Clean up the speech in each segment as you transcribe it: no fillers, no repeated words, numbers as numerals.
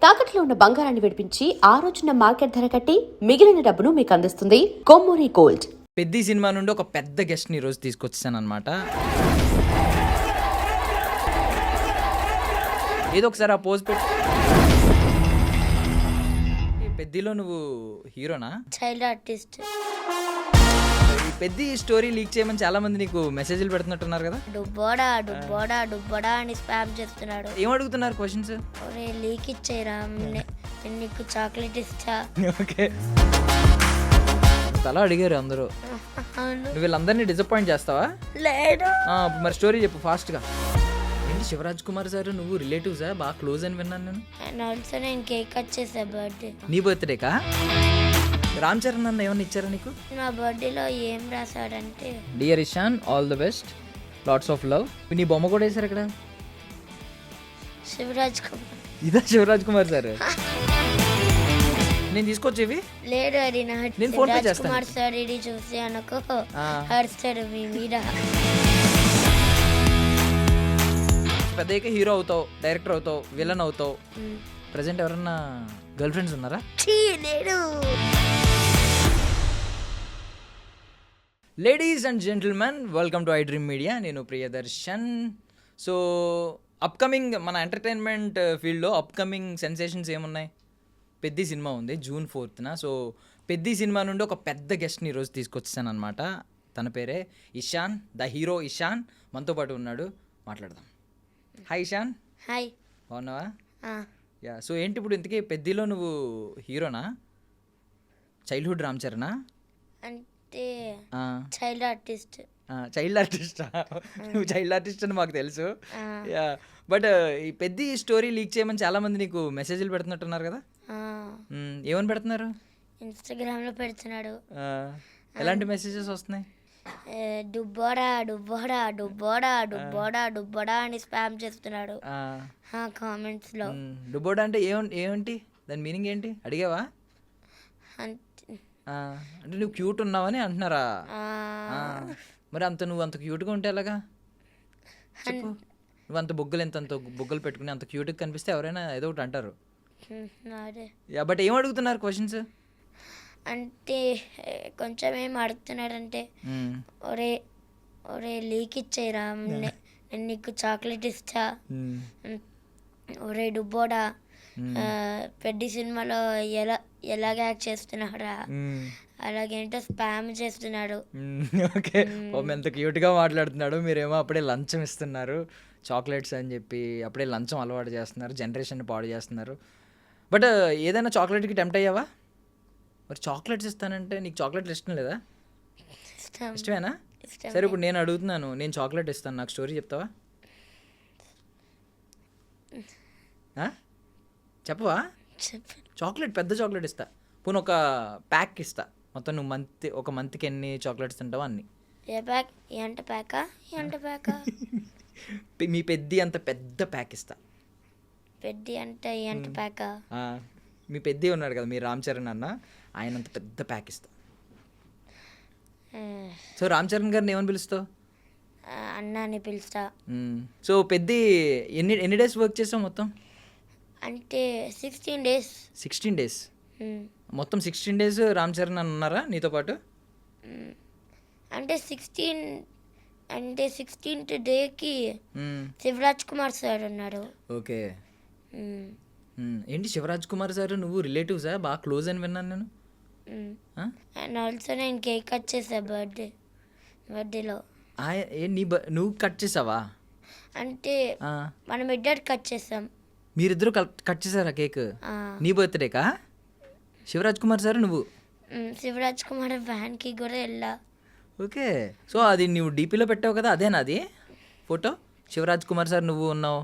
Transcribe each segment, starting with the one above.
తాకట్లో ఉన్న బంగారాన్ని విడిపించి ఆ రోజున మార్కెట్ ధర కట్టి మిగిలిన డబ్బును మీకు అందిస్తుంది కొమ్మూరి గోల్డ్. పెద్ద సినిమా నుండి ఒక పెద్ద గెస్ట్ని ఈరోజు తీసుకొచ్చాను అనమాట. ఏదో ఒకసారి ఆ పోజ్ పెట్టి. పెద్దిలో నువ్వు హీరోనా? Child artist. ఈ పెద్ద స్టోరీ లీక్ చేయమని చాలా మంది నీకు మెసేజ్లు పెడుతున్నట్టున్నారు కదా. డుబ్బోడా డుబ్బోడా డుబ్బోడా అని స్పామ్ చేస్తున్నాడు. ఏం అడుగుతున్నారు క్వశ్చన్స్? ఒరే లీక్ ఇచ్చేరా, నేను నీకు చాక్లెట్ ఇస్తా. ఓకే, అలా అడిగారు అందరూ. నువ్వు వీళ్ళందరినీ డిసప్పాయింట్ చేస్తావా? లేదు. మరి స్టోరీ చెప్పు ఫాస్ట్గా. ఏంటి శివరాజ్ కుమార్ సార్ నువ్వు రిలేటివ్సా? బాగా క్లోజ్ అని విన్నాను నేను. అండ్ ఆల్సో నేను కేక్ కట్ చేసా బర్త్డే. నీ బర్త్డేకా? రామ్ చరణ్ అన్న ఏమన్నా ఇచ్చారా నీకు? నా బర్త్డేలో ఏం రాశాడంటే, dear Ishan, all the best, lots of love. నీ బొమ్మ కూడా వేశారు ఇక్కడ. శివరాజ్ కుమార్. ఇదా శివరాజ్ కుమార్ సార్? నేను తీసుకొచ్చేవి. లేడు, అది నా నేను ఫోన్ పే శివరాజ్ చేస్తాను. కుమార్ సార్ ఇది చూసి అనుకో హర్స్తాడు మీ మీద. పెద్దయ్యాక హీరో అవుతావు, డైరెక్టర్ అవుతావు, విలన్ అవుతావు. ప్రజెంట్ ఎవరన్నా గర్ల్ ఫ్రెండ్స్ ఉన్నారా? లేడు. Ladies and gentlemen, welcome to iDream Media. నేను ప్రియదర్శన్. సో అప్కమింగ్ మన ఎంటర్టైన్మెంట్ ఫీల్డ్లో అప్కమింగ్ సెన్సేషన్స్ ఏమున్నాయి? పెద్ద సినిమా ఉంది June 4th. సో పెద్ద సినిమా నుండి ఒక పెద్ద గెస్ట్ని ఈరోజు తీసుకొచ్చాను అనమాట. తన పేరే ఇషాన్, ద హీరో ఇషాన్ మనతో పాటు ఉన్నాడు. మాట్లాడదాం. హాయ్ ఇషాన్. హాయ్. బాగున్నావా? యా. సో ఏంటి ఇప్పుడు ఇంతకీ పెద్దలో నువ్వు హీరోనా? చైల్డ్హుడ్ రామ్ చరణా? అంటే చైల్డ్ ఆర్టిస్ట్. చైల్డ్ ఆర్టిస్టా? నువ్వు చైల్డ్ ఆర్టిస్ట్ అని మాకు తెలుసు. యా. బట్ ఈ పెద్ద స్టోరీ లీక్ చేయమని చాలా మంది నీకు మెసేజ్లు పెడుతున్నట్టున్నారు కదా. ఏమని పెడుతున్నారు? ఇన్స్టాగ్రామ్లో పెడుతున్నాడు. ఎలాంటి మెసేజెస్ వస్తున్నాయి? డుబ్బోడా డుబ్బోడా డుబ్బోడా డుబ్బోడా డుబ్బోడా అని స్పామ్ చేస్తున్నాడు కామెంట్స్ లో. డుబ్బోడా అంటే ఏమిటి దాని మీనింగ్ ఏంటి అడిగావా? అంటే నువ్వు క్యూట్ ఉన్నావని అంటున్నారా? మరి నువ్వు అంత క్యూట్గా ఉంటే ఎలాగా చెప్పు? నువ్వు అంత బొగ్గలు పెట్టుకుని అంత క్యూట్గా కనిపిస్తే ఎవరైనా ఏదో ఒకటి అంటారు. బట్ ఏం అడుగుతున్నారు క్వశ్చన్స్? అంటే కొంచెం ఏం అడుగుతున్నాడంటే, ఒరే ఒరే లీక్ ఇచ్చేరా, నేను నీకు చాక్లెట్ ఇస్తా. ఒరే డుబ్బోడా, పెద్ద సినిమాలో ఎలాగ యాక్ట్ చేస్తున్నాడా, అలాగేంటో స్పామ్ చేస్తున్నాడు. ఓకే, ఎంత క్యూట్గా మాట్లాడుతున్నాడు. మీరేమో అప్పుడే లంచం ఇస్తున్నారు, చాక్లెట్స్ అని చెప్పి అప్పుడే లంచం అలవాటు చేస్తున్నారు, జనరేషన్ పాడు చేస్తున్నారు. బట్ ఏదైనా చాక్లెట్కి టెంప్ట్ అయ్యావా? మరి చాక్లెట్స్ ఇస్తానంటే నీకు చాక్లెట్లు ఇష్టం లేదా? ఇష్టమేనా? సరే, ఇప్పుడు నేను అడుగుతున్నాను, నేను చాక్లెట్ ఇస్తాను, నాకు స్టోరీ చెప్తావా? చెప్పవా? చాక్లెట్, పెద్ద చాక్లెట్ ఇస్తా. పోనీ ఒక ప్యాక్ ఇస్తా మొత్తం. నువ్వు ఒక మంత్కి ఎన్ని చాక్లెట్స్ తింటావో అన్ని. ఏ ప్యాక్? ఎంత ప్యాకా? ఎంత ప్యాకా? మీ అంత పెద్ద ప్యాక్ ఇస్తా. పెద్ద అంటే ఎంత ప్యాకా? మీ పెద్ద ఉన్నాడు కదా, మీ రామ్ చరణ్ అన్న, ఆయన అంత పెద్ద ప్యాక్ ఇస్తా. సో రామ్ చరణ్ గారిని ఏమని పిలుస్తావు? అన్న అని పిలుస్తా. సో పెద్ద ఎన్ని డేస్ వర్క్ చేసావు మొత్తం? అంటే 16 days. 16 days మొత్తం 16 days రామ్ చరణ్ అని ఉన్నారా నీతో పాటు? అంటే 16th డేకి శివరాజ్ కుమార్ సార్ ఉన్నారు. ఓకే. ఏంటి శివరాజ్ కుమార్ సార్ నువ్వు రిలేటివ్సా? బాగా క్లోజ్ అని విన్నాను నేను. అండ్ ఆల్సో నేను కేక్ కట్ చేసా బర్త్డేలో. నువ్వు కట్ చేసావా? అంటే మనం ఇద్దరు కట్ చేసాం. మీరిద్దరు కట్ చేసారా కేక్? నీ బర్త్డేకా? శివరాజ్ కుమార్ సార్ నువ్వు? శివరాజ్ కుమార్ వ్యాన్కి కూడా వెళ్ళా. ఓకే. సో అది నువ్వు డీపీలో పెట్టావు కదా, అదేనా అది ఫోటో? శివరాజ్ కుమార్ సార్ నువ్వు ఉన్నావు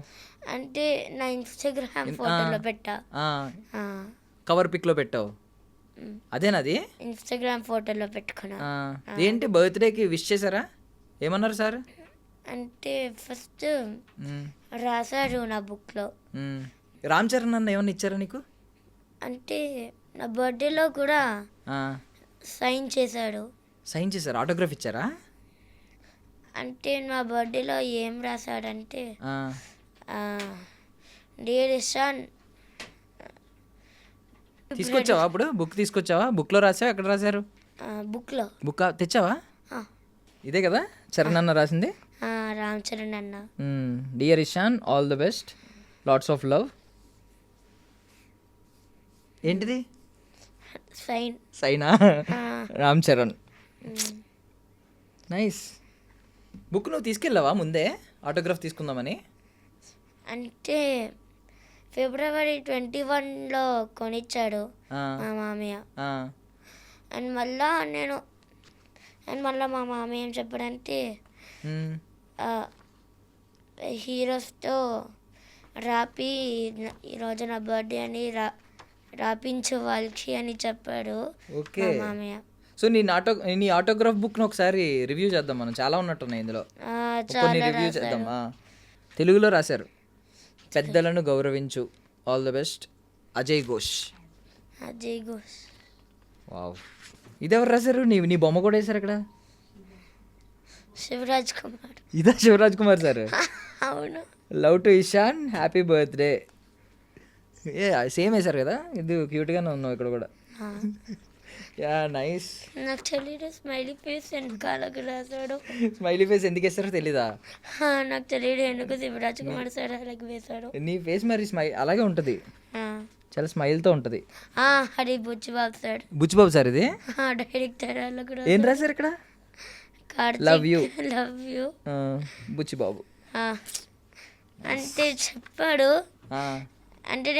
అంటే నా ఇన్స్టాగ్రామ్ ఫోటోలో పెట్టా. కవర్ పిక్లో పెట్టావు, అదేనాది? ఇన్స్టాగ్రామ్ ఫోటోలో పెట్టుకున్నా. ఏంటి బర్త్డేకి విష్ చేశారా? ఏమన్నారు సార్? అంటే ఫస్ట్ రాశారు నా బుక్లో. రామ్ చరణ్ అన్న ఏమన్నా ఇచ్చారా నీకు? అంటే నా బర్త్డేలో కూడా సైన్ చేశాడు. సైన్ చేశారు? ఆటోగ్రాఫ్ ఇచ్చారా? అంటే నా బర్త్డేలో ఏం రాశాడంటే, డియర్ ఇషాన్, తీసుకొచ్చావా అప్పుడు బుక్ తీసుకొచ్చావా? బుక్లో రాసావా? ఎక్కడ రాశారు? బుక్లో బుక్ తెచ్చావా? ఇదే కదా చరణ్ అన్న రాసింది. రామ్ చరణ్ అన్న. Dear Ishan, all the best, lots of love. ఏంటిది సైన్. సైనా? రామ్ చరణ్. నైస్. బుక్ నువ్వు తీసుకెళ్ళావా ముందే ఆటోగ్రాఫ్ తీసుకుందామని? అంటే ఫిబ్రవరి 21లో కొనిచ్చాడు మా మామయ్య. అండ్ మళ్ళా మా మామయ్య ఏం చెప్పాడంటే హీరోస్తో రాపి ఈరోజు నా బర్త్డే అని రాపించు వాళ్ళకి అని చెప్పాడు ఓకే. మా మామయ్య. సో నీ ఆటోగ్రాఫ్ బుక్ను ఒకసారి రివ్యూ చేద్దాం మనం. చాలా ఉన్నట్టున్నాయి ఇందులో, కొన్ని రివ్యూ చేద్దాం. తెలుగులో రాశారు. పెద్దలను గౌరవించు, all the best, Ajay Ghosh. Ajay Ghosh. Wow. ఇది ఎవరు రాశారు? నీ బొమ్మ కూడా వేశారు ఇక్కడ. శివరాజ్ కుమార్. ఇదా శివరాజ్ కుమార్ సార్? అవును. Love to Ishan, happy birthday. Same వేశారు కదా. ఇది క్యూట్గానే ఉన్నావు ఇక్కడ కూడా. Yeah nice. నాకు తెలియదు స్మైలీ ఫేస్ వెనకాలకు రాశాడు. స్మైలీ ఫేస్ ఎందుకు వేస్తారో తెలీదా? నాకు తెలియదు ఎందుకు శివరాజ్ కుమార్ సార్ అలాగే వేశాడు. నీ ఫేస్ మరి అలాగే ఉంటుంది, చాలా స్మైల్తో ఉంటుంది. హరి బుచ్చిబాబు సార్. బుచ్చిబాబు సార్ ఇది డైరెక్టర్. ఏం రాశారు ఇక్కడ? Love you. Love you Buchibabu అంటే చెప్పాడు. అంటే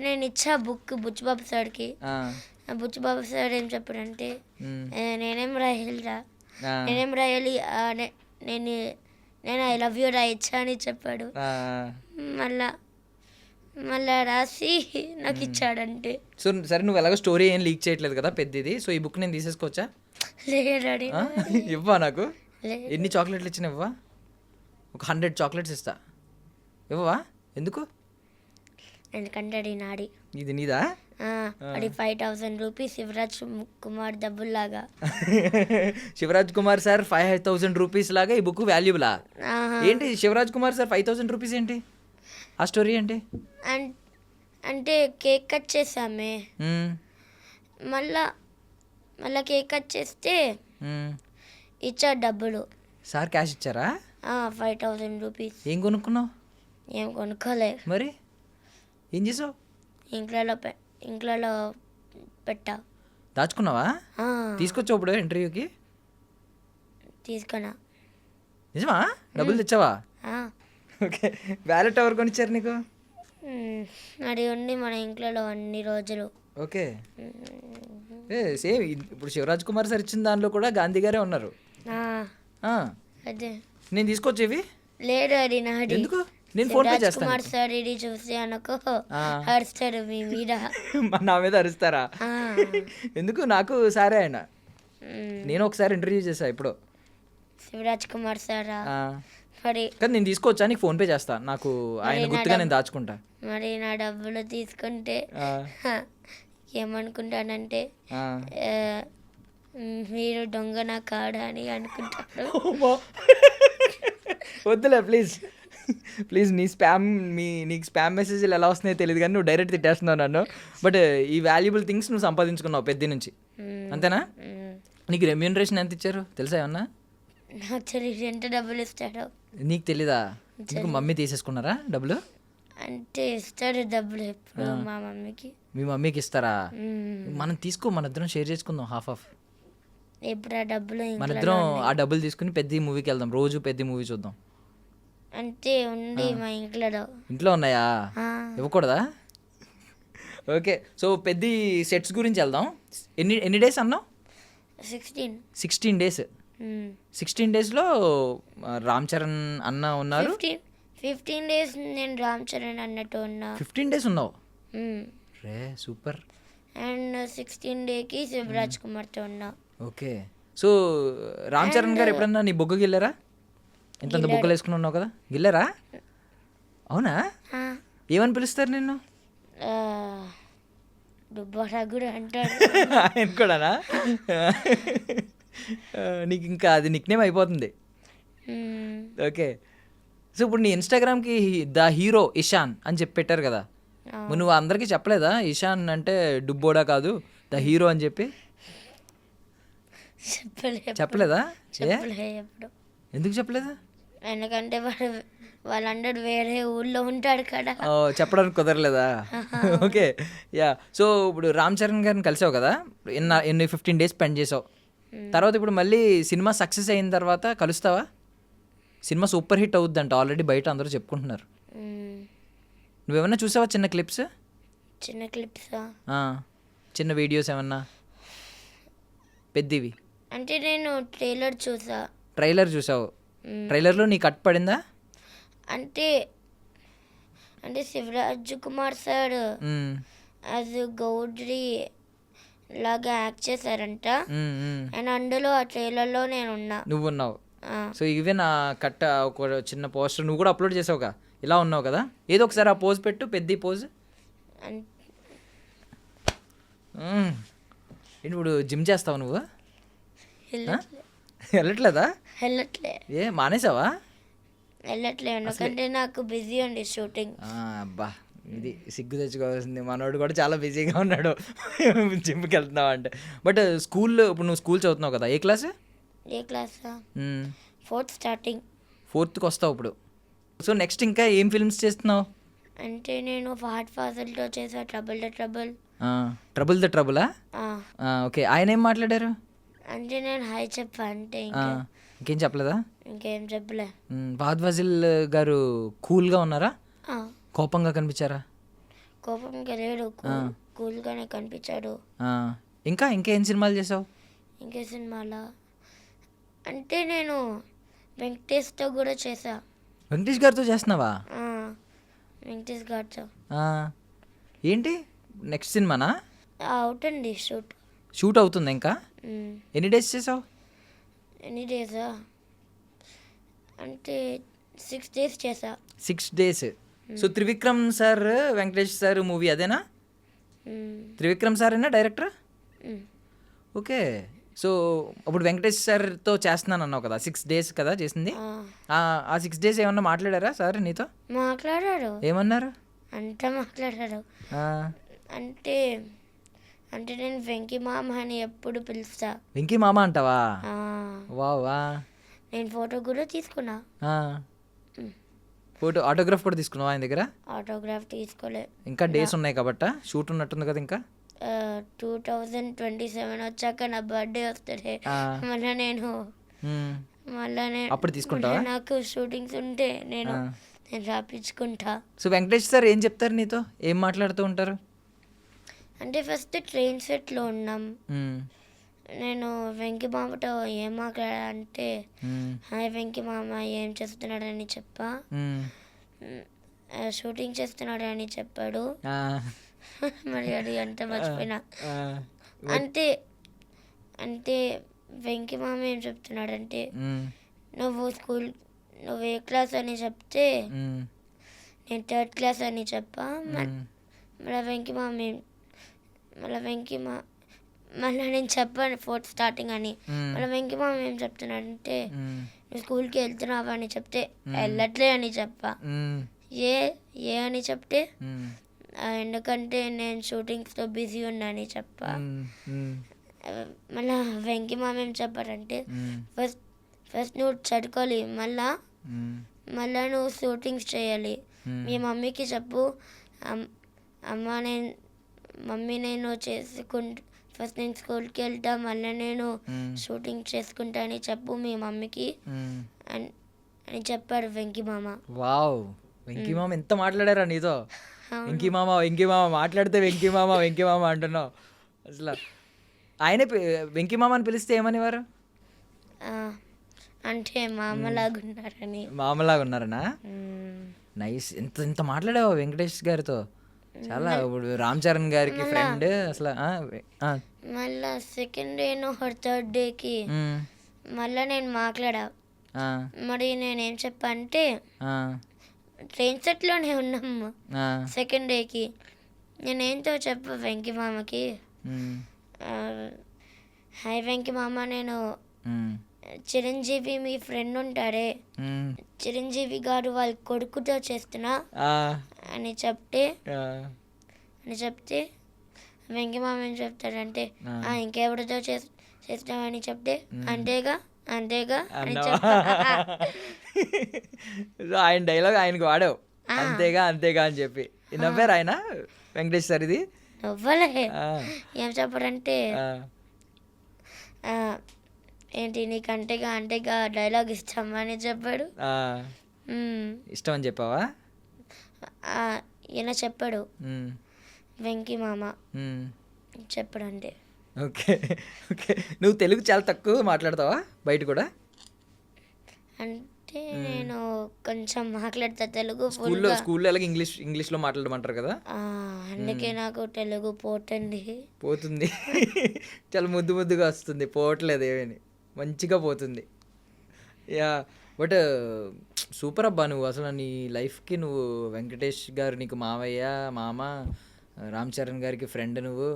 నేను ఇచ్చా బుక్ బుచ్చిబాబు సార్కి. బుచ్చిబాబు సార్ ఏం చెప్పాడంటే నేనేం రాయాలి నేను ఐ లవ్ యూ రాయచ్చా అని చెప్పాడు. మళ్ళా రాసి నాకు ఇచ్చాడంటే. సో సరే, నువ్వు ఎలాగో స్టోరీ ఏం లీక్ చేయట్లేదు కదా పెద్దది, సో ఈ బుక్ నేను తీసేసుకోవచ్చా? లేడాడి. ఇవ్వా నాకు? ఎన్ని చాక్లెట్లు ఇచ్చినా ఇవ్వా? ఒక 100 చాక్లెట్స్ ఇస్తా. ఇవ్వవా? ఎందుకు? ఎందుకంటే అది నాడి. ఇది నీదా? అది 5,000 రూపీస్ శివరాజ్ కుమార్ డబ్బుల్లాగా. శివరాజ్ కుమార్ సార్ 5,000 రూపీస్ లాగా ఈ బుక్ వాల్యుబులా? ఏంటి శివరాజ్ కుమార్ సార్ 5,000 రూపీస్ ఏంటి? ఆ స్టోరీ ఏంటి? అంటే కేక్ కట్ చేసామే, మళ్ళా కేక్ కట్ చేస్తే ఇచ్చాడు డబ్బులు. సార్ క్యాష్ ఇచ్చారా? 5,000 రూపీస్. ఏం కొనుక్కున్నావు? ఏం కొనుక్కోలే. మరి ఏం చేసావు? ఇంట్లో పెట్టా. దాచుకున్నావా? తీసుకొచ్చావు ఇప్పుడు ఇంటర్వ్యూకి? తీసుకున్నా. నిజమా? డబ్బులు తెచ్చావా? ఓకే. వ్యాలెట్ ఎవరు కొనిచ్చారు నీకు? అది ఉండి మన ఇంట్లో అన్ని రోజులు. ఓకే. సేమ్ ఇప్పుడు శివరాజ్ కుమార్ సార్ ఇచ్చిన దానిలో కూడా గాంధీ గారే ఉన్నారు. అదే నేను తీసుకొచ్చేవి? లేదు, అది నాది. ఎందుకు? నేను ఫోన్ పే చేస్తాను. కుమార్ సార్ ఇది చూసి అనుకో అరుస్తారు మీ మీద. నా మీద అరుస్తారా? ఎందుకు? నాకు సారే ఆయన. నేను ఒకసారి ఇంటర్వ్యూ చేసా ఇప్పుడు. శివరాజ్ కుమార్ సారా? మరి కానీ నేను తీసుకోవచ్చా? నీకు ఫోన్ పే చేస్తా. నాకు ఆయన గుర్తుగా నేను దాచుకుంటా. మరి నా డబ్బులు తీసుకుంటే ఏమనుకుంటానంటే మీరు దొంగ నా కాడా అని అనుకుంటారు. వద్దులే ప్లీజ్ ప్లీజ్. నీకు స్పామ్ మెసేజ్లు ఎలా వస్తున్నాయో తెలియదు కానీ నువ్వు డైరెక్ట్ తిట్టేస్తున్నావు నన్ను. బట్ ఈ వాల్యుబుల్ థింగ్స్ నువ్వు సంపాదించుకున్నావు పెద్ద నుంచి, అంతేనా? నీకు రెమ్యూనరేషన్ ఎంత ఇచ్చారు తెలుసా ఏమన్నా? నాకు తెలియదు ఎంత డబ్బులు ఇస్తాడో. నీకు తెలీదా? నీకు మమ్మీ తీసేసుకున్నారా డబ్బులు? అంటే ఇస్తాడు డబ్బులు ఎప్పుడు మా మమ్మీకి. మీ మమ్మీకి ఇస్తారా? మనం తీసుకో, మన ఇద్దరం షేర్ చేసుకుందాం హాఫ్. ఎప్పుడు ఆ డబ్బులు మన ఇద్దరం ఆ డబ్బులు తీసుకుని పెద్ద మూవీకి వెళ్దాం, రోజు పెద్ద మూవీ చూద్దాం. అంటే ఉంది మా ఇంట్లో ఉన్నాయా? ఇవ్వకూడదా? ఓకే. సో పెద్ద సెట్స్ గురించి వెళ్దాం. ఎన్ని డేస్ అన్నావు? 16 డేస్. 16 డేస్లో రామ్ చరణ్ అన్న ఉన్నారు. 15 డేస్ నేను రామ్ చరణ్ అన్నట్టు ఉన్నా. 15 డేస్ ఉన్నావు? రే సూపర్. అండ్ 16 డేకి శివరాజ్ కుమార్తో ఉన్నా. ఓకే. సో రామ్ చరణ్ గారు ఎప్పుడన్నా నీ బొగ్గకి వెళ్ళారా? ఎంత బొగ్గలు వేసుకుని ఉన్నావు కదా, గిల్లారా? అవునా? ఏమని పిలుస్తారు నిన్ను? దుబ్బారా కూడా అంటాడు. ఆయన కూడానా? నీకు ఇంకా అది నిక్నేమ్ అయిపోతుంది. ఓకే. సో ఇప్పుడు నీ ఇన్స్టాగ్రామ్కి ద హీరో ఇషాన్ అని చెప్పి పెట్టారు కదా, మరి నువ్వు అందరికీ చెప్పలేదా ఇషాన్ అంటే డుబ్బోడా కాదు ద హీరో అని చెప్పి? చెప్పలేదా? చెప్పలే ఎప్పుడు. ఎందుకు చెప్పలేదా? ఎందుకంటే వాళ్ళందరూ వేరే ఊళ్ళో ఉంటాడు కదా. చెప్పడానికి కుదరలేదా? Okay, yeah. సో ఇప్పుడు రామ్ చరణ్ గారిని కలిసావు కదా, ఎన్ని 15 days స్పెండ్ చేసావు. తర్వాత ఇప్పుడు మళ్ళీ సినిమా సక్సెస్ అయిన తర్వాత కలుస్తావా? సినిమా సూపర్ హిట్ అవుద్దంట, ఆల్రెడీ బయట అందరూ చెప్పుకుంటున్నారు. నువ్వేమన్నా చూసావా చిన్న క్లిప్స్? చిన్న క్లిప్సా? చిన్న వీడియోస్ ఏమన్నా పెద్దవి? అంటే నేను ట్రైలర్ చూసా. ట్రైలర్ చూసావు? ట్రైలర్లో నీ కట్ పడిందా? అంటే శివరాజ్ కుమార్ సార్ యాజ్ గౌడ్రి లాగా యాక్ట్ చేశారంట. అండ్ అందులో ఆ ట్రైలర్లో నేను ఉన్నా. నువ్వు ఉన్నావు. సో ఇవే నా కట్ట ఒక చిన్న పోస్టర్ నువ్వు కూడా అప్లోడ్ చేసావుగా, ఇలా ఉన్నావు కదా. ఏదో ఒకసారి ఆ పోజ్ పెట్టు, పెద్ద పోజ్. ఇప్పుడు జిమ్ చేస్తావు నువ్వు? వెళ్ళట్లేదా? వెళ్ళట్లే. ఏ మానేసావా? వెళ్ళట్లే ఎందుకంటే నాకు బిజీ ఉంది షూటింగ్. అబ్బా, ఇది సిగ్గు తెచ్చుకోవాల్సింది. మనోడు కూడా చాలా బిజీగా ఉన్నాడు జిమ్కి వెళ్తున్నావు అంటే. బట్ స్కూల్లో ఇప్పుడు నువ్వు స్కూల్ చదువుతున్నావు కదా, ఏ క్లాస్? ఏ క్లాసా? 4th starting. 4th వస్తావు ఇప్పుడు. సో నెక్స్ట్ ఇంకా ఏం ఫిల్మ్స్ చేస్తున్నావు? అంటే నేను ఫహద్ ఫాజిల్తో చేసా trouble the trouble. Trouble the ట్రబులా? ఓకే, ఆయన ఏం మాట్లాడారు? అంటే నేను హాయ్ చెప్పా అంతే, ఇంకేం చెప్పలేదా? ఇంకేం చెప్పలే. ఫహద్ ఫాజిల్ గారు కూల్గా ఉన్నారా? కోపంగా కనిపించారా? కోపంగా లేడు, కూల్గానే కనిపించాడు. ఇంకేం సినిమాలు చేసావు? ఇంకే సినిమాలా అంటే నేను వెంకటేష్తో కూడా చేసా. వెంకటేష్ గారితో చేస్తున్నావా? వెంకటేష్ గారితో. ఏంటి నెక్స్ట్ సినిమానా? అవుతుంది షూట్ అవుతుంది ఇంకా. ఎన్ని డేస్ చేసావు? ఎన్ని డేసా అంటే 6 days చేసా. 6 days. So Trivikram sir Venkatesh sir movie అదేనా? త్రివిక్రమ్ సార్ అయినా డైరెక్టర్? ఓకే. సో అప్పుడు వెంకటేష్ సార్తో చేస్తున్నాను అన్నావు కదా, 6 days కదా చేసింది. ఆ 6 days ఏమన్నా మాట్లాడారా సార్ నీతో? మాట్లాడారు. ఏమన్నారు? అంతా మాట్లాడారు. అంటే నేను వెంకీ మామ అని ఎప్పుడు పిలుస్తా. వెంకీ మామ అంటావా? వా. నేను ఫోటో కూడా తీసుకున్నా. ఫోటో ఆటోగ్రాఫ్ కూడా తీసుకున్నావా ఆయన దగ్గర? ఆటోగ్రాఫ్ తీసుకోలే, ఇంకా డేస్ ఉన్నాయి కాబట్టా. షూట్ ఉన్నట్టుంది కదా ఇంకా. 2027 వచ్చాక నా బర్త్డే వస్తుంది. మళ్ళీ నేను అప్పుడు తీసుకుంటావా? నాకు షూటింగ్స్ ఉంటే నేను రాపించుకుంటా. సో వెంకటేష్ సార్ ఏం చెప్తారు నీతో, ఏం మాట్లాడుతూ ఉంటారు? అంటే ఫస్ట్ ట్రైన్ సెట్లో ఉన్నాం. నేను వెంకీ మామతో ఏం మాట్లాడా అంటే హాయ్ వెంకీ మామ ఏం చేస్తున్నాడని చెప్పా. షూటింగ్ చేస్తున్నాడని చెప్పాడు. మరి అది అంత మర్చిపోయినా. అంటే వెంకీ మామ ఏం చెప్తున్నాడంటే నువ్వు ఏ క్లాస్ అని చెప్తే నేను 3rd class అని చెప్పా. మళ్ళీ నేను చెప్పాను 4th starting అని. మళ్ళీ వెంకీ మామ ఏం చెప్తున్నాడంటే నువ్వు స్కూల్కి వెళ్తున్నావా అని చెప్తే వెళ్ళట్లే అని చెప్పా. ఏ అని చెప్తే ఎందుకంటే నేను షూటింగ్స్తో బిజీ ఉన్నా అని చెప్పా. మళ్ళీ వెంకీ మామ ఏం చెప్పారంటే ఫస్ట్ నువ్వు చదువుకోవాలి, మళ్ళా నువ్వు షూటింగ్స్ చేయాలి. మీ మమ్మీకి చెప్పు మమ్మీ నేను ఫస్ట్ నేను స్కూల్కి వెళ్తా, మళ్ళీ నేను షూటింగ్ చేసుకుంటా అని చెప్పు మీ మమ్మీకి అని చెప్పాడు వెంకీ మామ. వావ్, వెంకీ మామ ఎంత మాట్లాడారా నీతో? వెంకీ మామ మాట్లాడితే వెంకీ మామ అంటున్నావు అసలు. ఆయనే వెంకీ మామ అని పిలిస్తే ఏమనేవారు? అంటే మామలాగా ఉన్నారనా? నైస్. ఎంత మాట్లాడావా వెంకటేష్ గారితో? చాలా. ఇప్పుడు రామ్ చరణ్ గారికి ఫ్రెండ్ అసలు. మళ్ళా 2nd day or 3rd dayకి మళ్ళీ నేను మాట్లాడా. మరి నేనేం చెప్పా అంటే ట్రైన్ సెట్లోనే ఉన్నాము 2nd dayకి. నేనేంతో చెప్పా వెంకీ మామకి హాయ్ వెంకీ మామ నేను చిరంజీవి మీ ఫ్రెండ్ ఉంటాడే, మ్మ్. చిరంజీవి గారు వాళ్ళ కొడుకుతో చేస్తున్నా ఆ, అని చెప్తే ఆ, వెంకీ మామ ఏం చెప్తాడంటే ఆ. ఇంకెవరితో చేస్తామని చెప్తే అంతేగా అని అన్నావా? చెప్తా. సో ఆయన డైలాగ్ ఆయనకు వాడావు, అంతేగా అంతేగా అని చెప్పి. నవ్వారు ఆయన వెంకటేష్ సార్ ఇది? నవ్వలే. ఆ, ఏం చెప్పాడంటే ఆ, ఆ, ఏంటి నీకు అంతేగా డైలాగ్ ఇస్తామా అని చెప్పాడు. ఆ. మ్మ్. ఇష్టం అని చెప్పావా? ఆ, ఈయన చెప్పాడు మ్మ్. వెంకీ మామ మ్మ్. చెప్పాడంటే. Okay okay. నువ్వు తెలుగు చాలా తక్కువ మాట్లాడతావా బయట కూడా? అంటే నేను కొంచెం మాట్లాడతా తెలుగు స్కూల్లో full-గా. స్కూల్లో ఎలాగ ఇంగ్లీష్లో మాట్లాడమంటారు కదా? అందుకే నాకు తెలుగు పోతండి. పోతుంది. చాలా ముద్దుగా వస్తుంది, పోవట్లేదు ఏమని, మంచిగా పోతుంది. యా, బట్ సూపర్ అబ్బా నువ్వు అసలు. నీ లైఫ్కి నువ్వు వెంకటేష్ గారు నీకు మావయ్య, మామ, రామ్ చరణ్ గారికి ఫ్రెండ్ నువ్వు.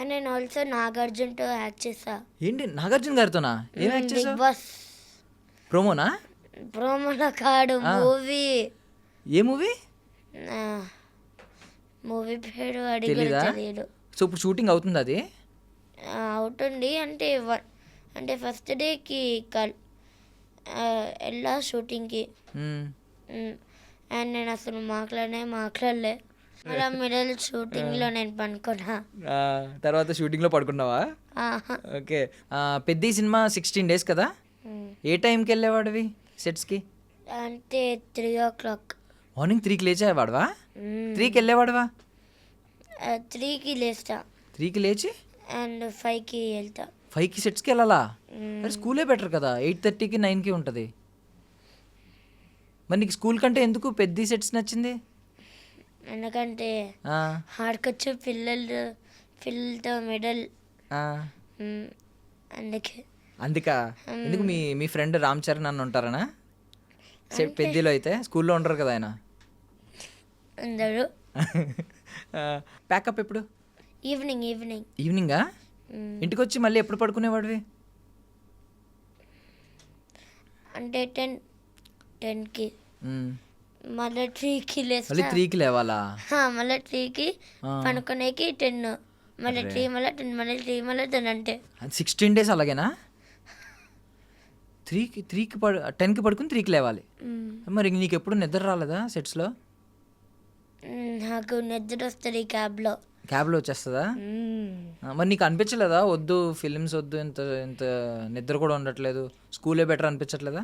నేను ఆల్సో నాగార్జున్తో యాక్ట్ చేసా. ఏంటి నాగార్జున గారితోనా? ఏం యాక్ట్ బిగ్ చేసావు? బాస్ ప్రోమోనా? ప్రోమోలో కాడు, మూవీ. ఏ మూవీ? మూవీ పేరు అడిగి తెలీదా? తెలియదు. సో ఇప్పుడు షూటింగ్ అవుతుంది అది? అవుతుంది అంటే ఫస్ట్ డేకి వెళ్ళా షూటింగ్కి. మ్మ్. అండ్ నేను అసలు మాట్లాడలే. అలా మిడిల్ షూటింగ్లో నేను పనుకున్నా. ఆ, తర్వాత షూటింగ్లో పడుకున్నావా? ఆహా. ఓకే. పెద్ద సినిమా 16 days కదా? ఏ టైంకి వెళ్ళేవాడివి సెట్స్కి? అంటే 3 o'clock. మార్నింగ్ 3కి లేచేవాడువా? 3కి వెళ్ళేవాడువా? 3కి లేస్తా 3కి లేచి అండ్ 5కి వెళ్తా. 5కి సెట్స్కి వెళ్ళాలా? మరి స్కూలే బెటర్ కదా, 8:30కి 9కి ఉంటుంది. మరి నీకు స్కూల్ కంటే ఎందుకు పెద్ద సెట్స్ నచ్చింది? ఎందుకంటే ఆ, ఆడుకొచ్చు పిల్లలతో మెడల్, ఆ. అందుకే. అందుకా? ఎందుకు మీ ఫ్రెండ్ రామ్ చరణ్ అన్న ఉంటారనా సెట్ పెద్దలో? అయితే స్కూల్లో ఉండరు కదా ఆయన. అందరూ ప్యాకప్ ఎప్పుడు? ఈవినింగ్. ఈవినింగా? ఇంటికి వచ్చి మళ్ళీ ఎప్పుడు పడుకునేవాడివి? అంటే 10కి మ్మ్. మళ్ళీ 3కి లేస్తా. మళ్ళీ 3కి లేవాలా? మళ్ళీ 3కి పనుకునేకి 10, మళ్ళీ 3, మళ్ళీ 10, మళ్ళీ 3, మళ్ళీ 10 అంటే 16 days అలాగేనా? 10కి 10కి 3కి లేవాలి. మరి నీకు ఎప్పుడు నిద్ర రాలేదా సెట్స్లో? నాకు నిద్ర వస్తుంది క్యాబ్లో వచ్చేస్తుందా? మరి నీకు అనిపించలేదా వద్దు ఫిలిమ్స్ వద్దు, ఇంత ఇంత నిద్ర కూడా ఉండట్లేదు, స్కూలే బెటర్ అనిపించట్లేదా?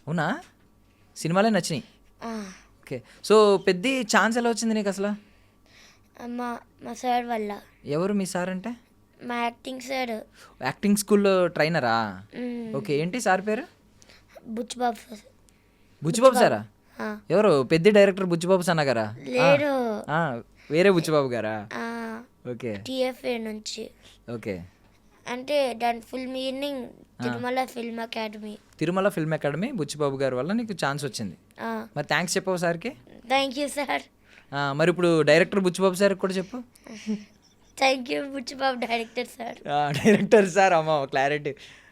అవునా? సినిమాలే నచ్చినాయి. ఓకే. సో పెద్ద ఛాన్స్ ఎలా వచ్చింది నీకు అసలు? మా సార్ వల్ల. ఎవరు మీ సార్ అంటే? మా యాక్టింగ్ సార్. యాక్టింగ్ స్కూల్లో ట్రైనరా? ఓకే. ఏంటి సార్ పేరు? బుచ్చిబాబు. బుచ్చిబాబు సారా? ఎవరు? పెద్ద డైరెక్టర్ బుచ్చిబాబు సన్న గారా? లేరు, వేరే బుచ్చిబాబు గారా? ఓకే TFA నుంచి. ఓకే. అంటే దాని full meaning Tirumala film academy. Tirumala film academy Buchibabu గారి వల్ల నీకు ఛాన్స్ వచ్చింది. మరి థ్యాంక్స్ చెప్పావు సార్కి? Thank you sir. మరి ఇప్పుడు డైరెక్టర్ బుచ్చిబాబు సార్కి కూడా చెప్పు. Thank you Buchibabu director sir. Director sir, అమ్మ క్లారిటీ.